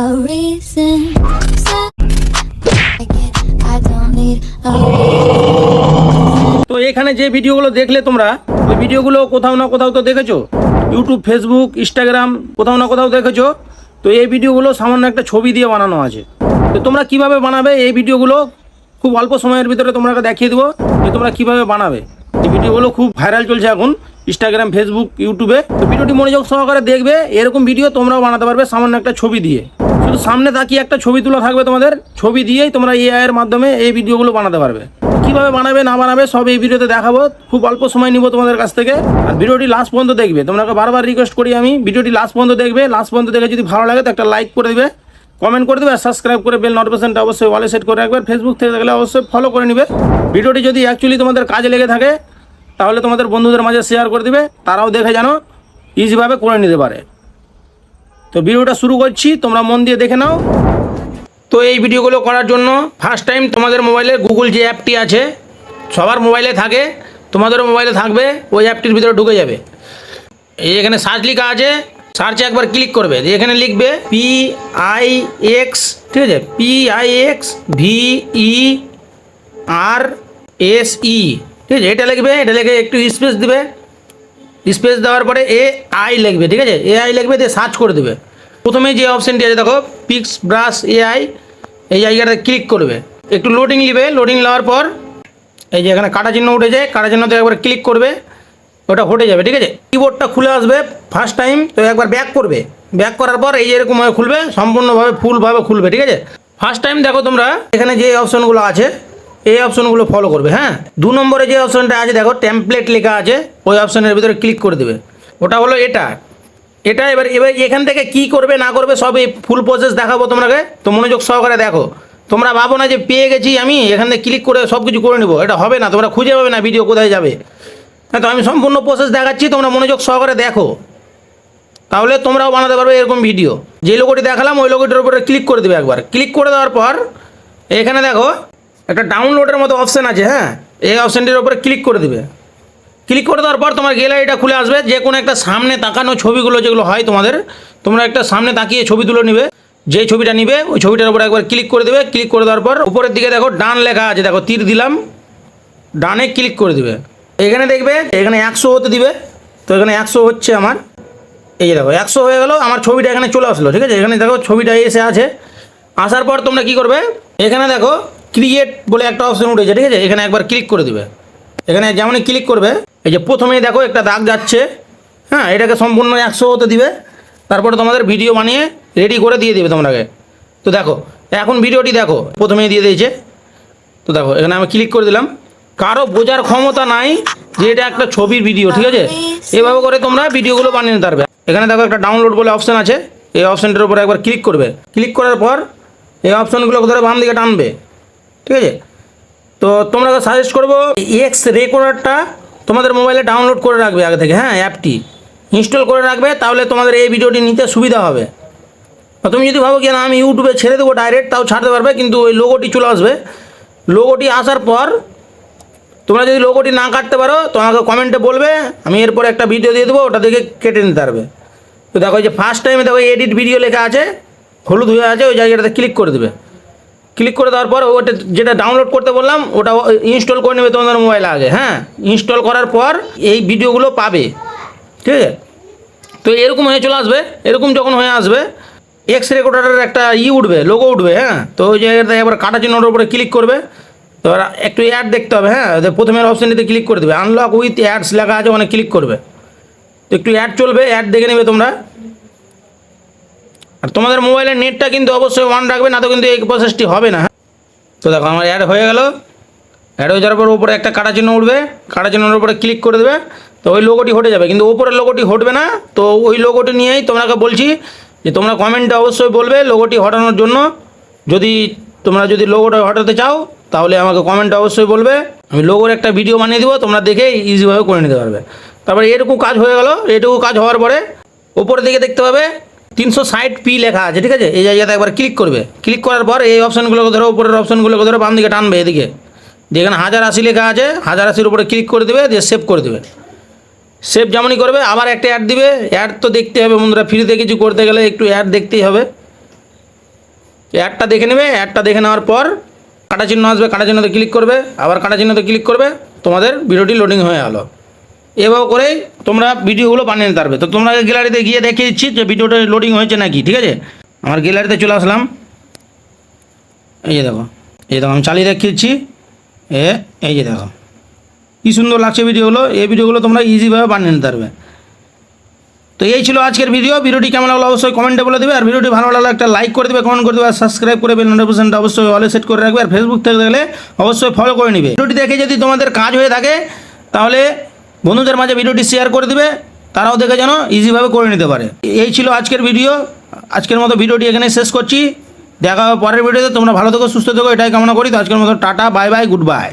a reason. I don't need a তো এখানে যে ভিডিওগুলো দেখলে তোমরা ওই ভিডিওগুলো কোথাও না কোথাও তো দেখেছো, ইউটিউব, ফেসবুক, ইনস্টাগ্রাম কোথাও না কোথাও দেখেছো। তো এই ভিডিওগুলো সামান্য একটা ছবি দিয়ে বানানো আছে। তো তোমরা কিভাবে বানাবে এই ভিডিওগুলো খুব অল্প সময়ের ভিতরে তোমরা দেখিয়ে দেবো যে তোমরা কিভাবে বানাবে। এই ভিডিওগুলো খুব ভাইরাল চলছে এখন ইনস্টাগ্রাম, ফেসবুক, ইউটিউবে। তো ভিডিওটি মনোযোগ সহকারে দেখবে, এরকম ভিডিও তোমরাও বানাতে পারবে সামান্য একটা ছবি দিয়ে। শুধু সামনে তাকিয়ে একটা ছবি তোলা থাকবে তোমাদের, ছবি দিয়েই তোমরা এআই এর মাধ্যমে এই ভিডিওগুলো বানাতে পারবে। কীভাবে বানাবে না বানাবে সব এই ভিডিওতে দেখাবো, খুব অল্প সময় নিব তোমাদের কাছ থেকে। আর ভিডিওটি লাস্ট পর্যন্ত দেখবে, তোমাকে বারবার রিকোয়েস্ট করি আমি, ভিডিওটি লাস্ট পর্যন্ত দেখবে। লাস্ট পর্যন্ত দেখে যদি ভালো লাগে তো একটা লাইক করে দেবে, কমেন্ট করে দেবে, আর সাবস্ক্রাইব করে বেল নোটিফিকেশনটা অবশ্যই ওয়ালে সেট করে রাখবে। ফেসবুক থেকে দেখলে অবশ্যই ফলো করে নেবে। ভিডিওটি যদি অ্যাকচুয়ালি তোমাদের কাজে লেগে থাকে তাহলে তোমাদের বন্ধুদের মাঝে শেয়ার করে দিবে, তারাও দেখে যেন ইজিভাবে করে নিতে পারে। তো ভিডিওটা শুরু করছি, তোমরা মন দিয়ে দেখে নাও। তো এই ভিডিওগুলো করার জন্য ফার্স্ট টাইম তোমাদের মোবাইলে গুগল যে অ্যাপটি আছে, সবার মোবাইলে থাকে, তোমাদেরও মোবাইলে থাকবে, ওই অ্যাপটির ভিতরে ঢুকে যাবে। এই এখানে সার্চ লেখা আছে, সার্চে একবার ক্লিক করবে, এখানে লিখবে PIX, ঠিক আছে, PIXVERSE, ঠিক আছে, এটা লিখবে। এটা লিখে একটু স্পেস দিবে, স্পেস দেওয়ার পরে AI লিখবে, ঠিক আছে, AI লিখবে, দিয়ে সার্চ করে দেবে। প্রথমেই যে অপশানটি আছে দেখো, পিক্স ব্রাশ AI, এই জায়গাটাতে ক্লিক করবে, একটু লোডিং নেবে। লোডিং নেওয়ার পর এই যে এখানে কাটা চিহ্ন উঠেছে, কাটা চিহ্নতে একবার ক্লিক করবে, ওটা হটে যাবে, ঠিক আছে। কিবোর্ডটা খুলে আসবে ফার্স্ট টাইম, তো একবার ব্যাক করবে। ব্যাক করার পর এই এরকমভাবে খুলবে, সম্পূর্ণভাবে ফুলভাবে খুলবে, ঠিক আছে। ফার্স্ট টাইম দেখো তোমরা এখানে যে অপশনগুলো আছে এই অপশনগুলো ফলো করবে। হ্যাঁ, 2 নম্বরে যে অপশনটা আছে দেখো, টেমপ্লেট লেখা আছে, ওই অপশনের ভিতরে ক্লিক করে দেবে। ওটা হলো এটা। এবার এখান থেকে কি করবে না করবে সব এই ফুল প্রসেস দেখাবো তোমাকে, তো মনোযোগ সহকারে দেখো। তোমরা ভাবো না যে পেয়ে গেছি আমি, এখান থেকে ক্লিক করে সব কিছু করে নেবো, এটা হবে না। তোমরা খুঁজে পাবে না ভিডিও কোথায় যাবে। হ্যাঁ, তো আমি সম্পূর্ণ প্রসেস দেখাচ্ছি, তোমরা মনোযোগ সহকারে দেখো, তাহলে তোমরাও বানাতে পারবে এরকম ভিডিও। যে লোগোটি দেখালাম ওই লোগোটির উপরে ক্লিক করে দেবে একবার। ক্লিক করে দেওয়ার পর এখানে দেখো একটা ডাউনলোডের মতো অপশান আছে। হ্যাঁ, এই অপশানটির উপরে ক্লিক করে দেবে। ক্লিক করে দেওয়ার পর তোমার গ্যালারিটা খুলে আসবে। যে কোনো একটা সামনে তাকানো ছবিগুলো যেগুলো হয় তোমাদের, তোমরা একটা সামনে তাকিয়ে ছবি তুলে নিবে। যে ছবিটা নিবে ওই ছবিটার উপরে একবার ক্লিক করে দেবে। ক্লিক করে দেওয়ার পর উপরের দিকে দেখো ডান লেখা আছে, দেখো তীর দিলাম, ডানে ক্লিক করে দেবে। এখানে দেখবে এখানে 100 হতে দিবে। তো এখানে 100 হচ্ছে আমার, এই যে দেখো 100 হয়ে গেল, আমার ছবিটা এখানে চলে আসলো, ঠিক আছে। এখানে দেখো ছবিটা এসে আছে। আসার পর তোমরা কি করবে, এখানে দেখো ক্রিয়েট বলে একটা অপশন উঠেছে, ঠিক আছে, এখানে একবার ক্লিক করে দেবে। এখানে যেমনই ক্লিক করবে এই যে প্রথমেই দেখো একটা দাগ যাচ্ছে। হ্যাঁ, এটাকে সম্পূর্ণ 100 হতে দিবে। তারপরে তোমাদের ভিডিও বানিয়ে রেডি করে দিয়ে দেবে তোমাকে। তো দেখো এখন ভিডিওটি দেখো, প্রথমেই দিয়ে দিয়েছে। তো দেখো এখানে আমি ক্লিক করে দিলাম। কারো বোঝার ক্ষমতা নাই যে এটা একটা ছবির ভিডিও, ঠিক আছে। এভাবে করে তোমরা ভিডিওগুলো বানিয়ে নিতে পারবে। এখানে দেখো একটা ডাউনলোড বলে অপশান আছে, এই অপশানটার উপরে একবার ক্লিক করবে। ক্লিক করার পর এই অপশানগুলো ধরে বাম দিকে টানবে, ঠিক আছে। তো তোমরা সাজেস্ট করবো এক্স রেকর্ডারটা তোমাদের মোবাইলে ডাউনলোড করে রাখবে আগে থেকে। হ্যাঁ, অ্যাপটি ইনস্টল করে রাখবে, তাহলে তোমাদের এই ভিডিওটি নিতে সুবিধা হবে। তুমি যদি ভাবো কি না আমি ইউটিউবে ছেড়ে দেবো ডাইরেক্ট, তাও ছাড়তে পারবে, কিন্তু ওই লোগোটি চলে আসবে। লোগোটি আসার পর তোমরা যদি লোগোটি না কাটতে পারো তো আমাকে কমেন্টে বলবে, আমি এরপরে একটা ভিডিও দিয়ে দেবো, ওটা দেখে কেটে নিতে পারবে। তো দেখো যে ফার্স্ট টাইমে দেখো এডিট ভিডিও লেখা আছে, হলুদ হয়ে আছে, ওই জায়গাটাতে ক্লিক করে দেবে। ক্লিক করে দেওয়ার পর ওটা যেটা ডাউনলোড করতে বললাম ওটা ইনস্টল করে নেবে তোমাদের মোবাইলে আগে। হ্যাঁ, ইনস্টল করার পর এই ভিডিওগুলো পাবে, ঠিক আছে। তো এরকম হয়ে চলে আসবে। এরকম যখন হয়ে আসবে এক্স রেকর্ডারের একটা উঠবে, লোগো উঠবে। হ্যাঁ, তো ওই জায়গাটা এবার কাটা চিহ্নটার উপরে ক্লিক করবে। তো একটু অ্যাড দেখতে হবে। হ্যাঁ, প্রথমের অপশানটিতে ক্লিক করে দেবে, আনলক উইথ অ্যাডস লেখা আছে, ওখানে ক্লিক করবে। তো একটু অ্যাড চলবে, অ্যাড দেখে নেবে তোমরা। আর তোমাদের মোবাইলের নেটটা কিন্তু অবশ্যই অন রাখবে, না তো কিন্তু এই প্রসেসটি হবে না। তো দেখো আমার অ্যাড হয়ে গেল। অ্যাড হয়ে যাওয়ার পর উপরে একটা কাটা চিহ্ন উঠবে, কাটা চিহ্নের উপরে ক্লিক করে দেবে। তো ওই লোগোটি হটে যাবে, কিন্তু উপরের লোগোটি হটবে না। তো ওই লোগোটি নিয়েই তোমাকে বলছি যে তোমরা কমেন্টে অবশ্যই বলবে লোগোটি হটানোর জন্য। তোমরা যদি লোগোটা হটাতে চাও তাহলে আমাকে কমেন্টে অবশ্যই বলবে, আমি লোগোর একটা ভিডিও বানিয়ে দেবো, তোমরা দেখে ইজিভাবে করে নিতে পারবে। তারপরে এটুকু কাজ হয়ে গেল। এটুকু কাজ হওয়ার পরে উপরের দিকে দেখতে পাবে 360p লেখা আছে, ঠিক আছে। এই জায়গাতে একবার ক্লিক করবে। ক্লিক করার পর এই অপশানগুলোকে ধরো, উপরের অপশানগুলোকে ধরো বাম দিকে টানবে এদিকে, যেখানে 1080 লেখা আছে 1080-র উপরে ক্লিক করে দেবে, দিয়ে সেভ করে দেবে। সেভ যেমনই করবে আবার একটা অ্যাড দিবে। অ্যাড তো দেখতে হবে বন্ধুরা, ফ্রিতে কিছু করতে গেলে একটু অ্যাড দেখতেই হবে। অ্যাডটা দেখে নেবে, অ্যাডটা দেখে নেওয়ার পর কাটা চিহ্ন আসবে, কাটা চিহ্নতে ক্লিক করবে, আবার কাটা চিহ্নতে ক্লিক করবে, তোমাদের ভিডিওটি লোডিং হয়ে গেলো। এভাবে করেই তোমরা ভিডিওগুলো বানিয়ে নিতে পারবে। তো তোমরা গ্যালারিতে গিয়ে দেখিয়ে দিচ্ছি যে ভিডিওটা লোডিং হয়েছে নাকি, ঠিক আছে। আমার গ্যালারিতে চলে আসলাম, এই যে দেখো, আমি চালিয়ে দেখিয়েছি, এই যে দেখো কী সুন্দর লাগছে ভিডিওগুলো। এই ভিডিওগুলো তোমরা ইজিভাবে বানিয়ে নিতে পারবে। তো এই ছিল আজকের ভিডিওটি কেমন লাগলো অবশ্যই কমেন্টে বলে দেবে। আর ভিডিওটি ভালো লাগলে একটা লাইক করে দেবে, কমেন্ট করে দেবে, আর সাবস্ক্রাইব করে বেল নোটিফিকেশনটা অবশ্যই অলে সেট করে রাখবে। আর ফেসবুক থেকে দেখলে অবশ্যই ফলো করে নিবে। ভিডিওটি দেখে যদি তোমাদের কাজ হয়ে থাকে তাহলে বন্ধুদের মাঝে ভিডিওটি শেয়ার করে দিবে, তারাও দেখে যেন ইজিভাবে করে নিতে পারে। এই ছিল আজকের ভিডিও। আজকের মতো ভিডিওটি এখানে শেষ করছি। দেখা হবে পরের ভিডিওতে। তোমরা ভালো থেকো, সুস্থ থেকো, এটাই কামনা করি। তো আজকের মতো tata, bye bye, good bye.